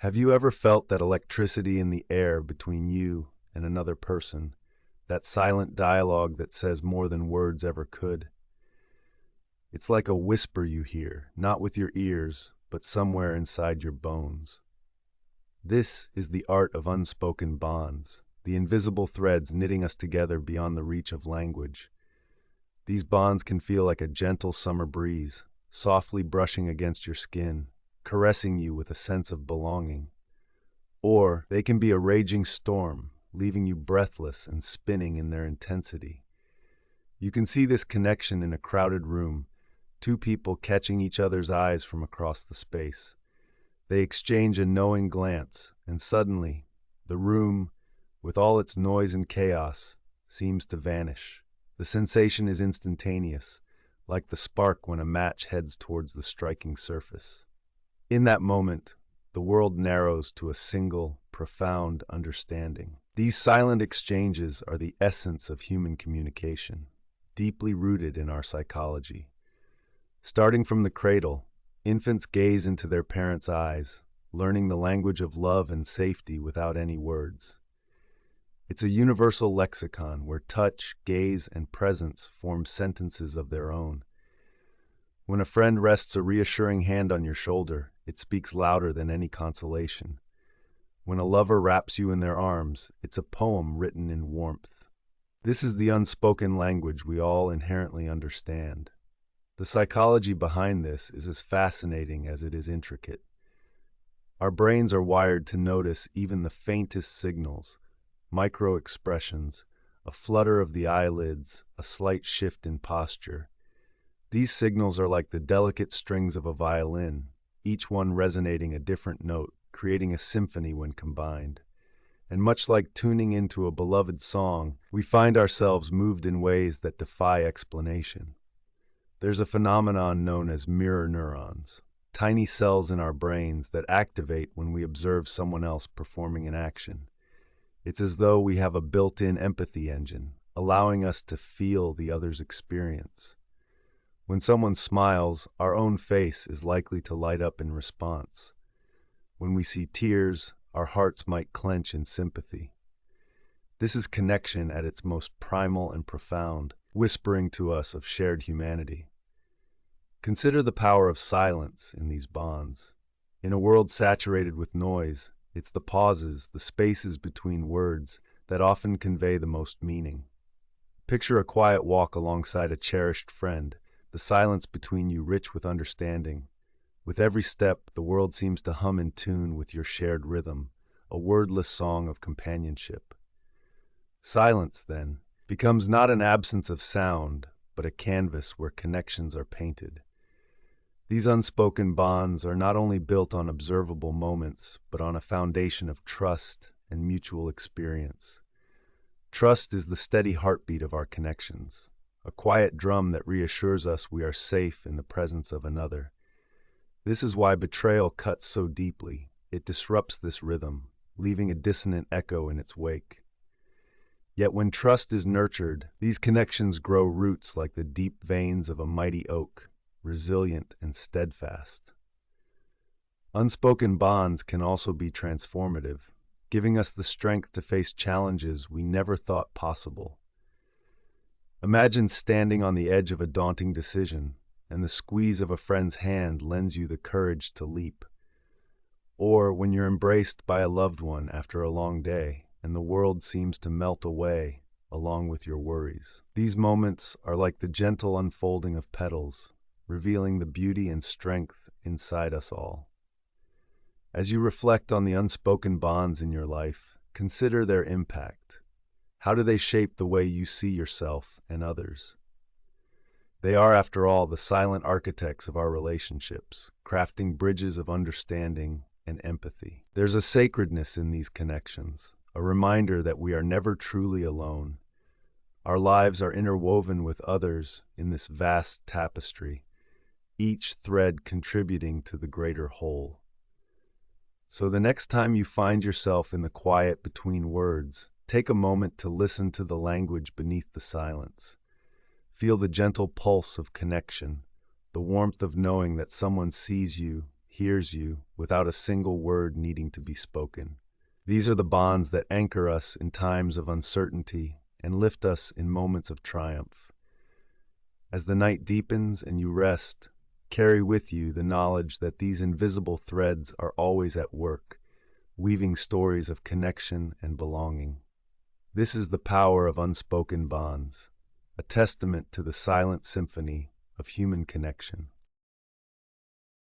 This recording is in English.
Have you ever felt that electricity in the air between you and another person? That silent dialogue that says more than words ever could? It's like a whisper you hear, not with your ears, but somewhere inside your bones. This is the art of unspoken bonds, the invisible threads knitting us together beyond the reach of language. These bonds can feel like a gentle summer breeze, softly brushing against your skin, caressing you with a sense of belonging. Or they can be a raging storm, leaving you breathless and spinning in their intensity. You can see this connection in a crowded room, two people catching each other's eyes from across the space. They exchange a knowing glance, and suddenly, the room, with all its noise and chaos, seems to vanish. The sensation is instantaneous, like the spark when a match heads towards the striking surface. In that moment, the world narrows to a single, profound understanding. These silent exchanges are the essence of human communication, deeply rooted in our psychology. Starting from the cradle, infants gaze into their parents' eyes, learning the language of love and safety without any words. It's a universal lexicon where touch, gaze, and presence form sentences of their own. When a friend rests a reassuring hand on your shoulder, it speaks louder than any consolation. When a lover wraps you in their arms, it's a poem written in warmth. This is the unspoken language we all inherently understand. The psychology behind this is as fascinating as it is intricate. Our brains are wired to notice even the faintest signals, micro-expressions, a flutter of the eyelids, a slight shift in posture. These signals are like the delicate strings of a violin, each one resonating a different note, creating a symphony when combined. And much like tuning into a beloved song, we find ourselves moved in ways that defy explanation. There's a phenomenon known as mirror neurons, tiny cells in our brains that activate when we observe someone else performing an action. It's as though we have a built-in empathy engine, allowing us to feel the other's experience. When someone smiles, our own face is likely to light up in response. When we see tears, our hearts might clench in sympathy. This is connection at its most primal and profound, whispering to us of shared humanity. Consider the power of silence in these bonds. In a world saturated with noise, it's the pauses, the spaces between words, that often convey the most meaning. Picture a quiet walk alongside a cherished friend, the silence between you rich with understanding. With every step, the world seems to hum in tune with your shared rhythm, a wordless song of companionship. Silence, then, becomes not an absence of sound, but a canvas where connections are painted. These unspoken bonds are not only built on observable moments, but on a foundation of trust and mutual experience. Trust is the steady heartbeat of our connections, a quiet drum that reassures us we are safe in the presence of another. This is why betrayal cuts so deeply. It disrupts this rhythm, leaving a dissonant echo in its wake. Yet when trust is nurtured, these connections grow roots like the deep veins of a mighty oak, resilient and steadfast. Unspoken bonds can also be transformative, giving us the strength to face challenges we never thought possible. Imagine standing on the edge of a daunting decision, and the squeeze of a friend's hand lends you the courage to leap. Or when you're embraced by a loved one after a long day, and the world seems to melt away along with your worries. These moments are like the gentle unfolding of petals, revealing the beauty and strength inside us all. As you reflect on the unspoken bonds in your life, consider their impact. How do they shape the way you see yourself and others? They are, after all, the silent architects of our relationships, crafting bridges of understanding and empathy. There's a sacredness in these connections, a reminder that we are never truly alone. Our lives are interwoven with others in this vast tapestry, each thread contributing to the greater whole. So the next time you find yourself in the quiet between words, take a moment to listen to the language beneath the silence. Feel the gentle pulse of connection, the warmth of knowing that someone sees you, hears you without a single word needing to be spoken. These are the bonds that anchor us in times of uncertainty and lift us in moments of triumph. As the night deepens and you rest, carry with you the knowledge that these invisible threads are always at work, weaving stories of connection and belonging. This is the power of unspoken bonds, a testament to the silent symphony of human connection.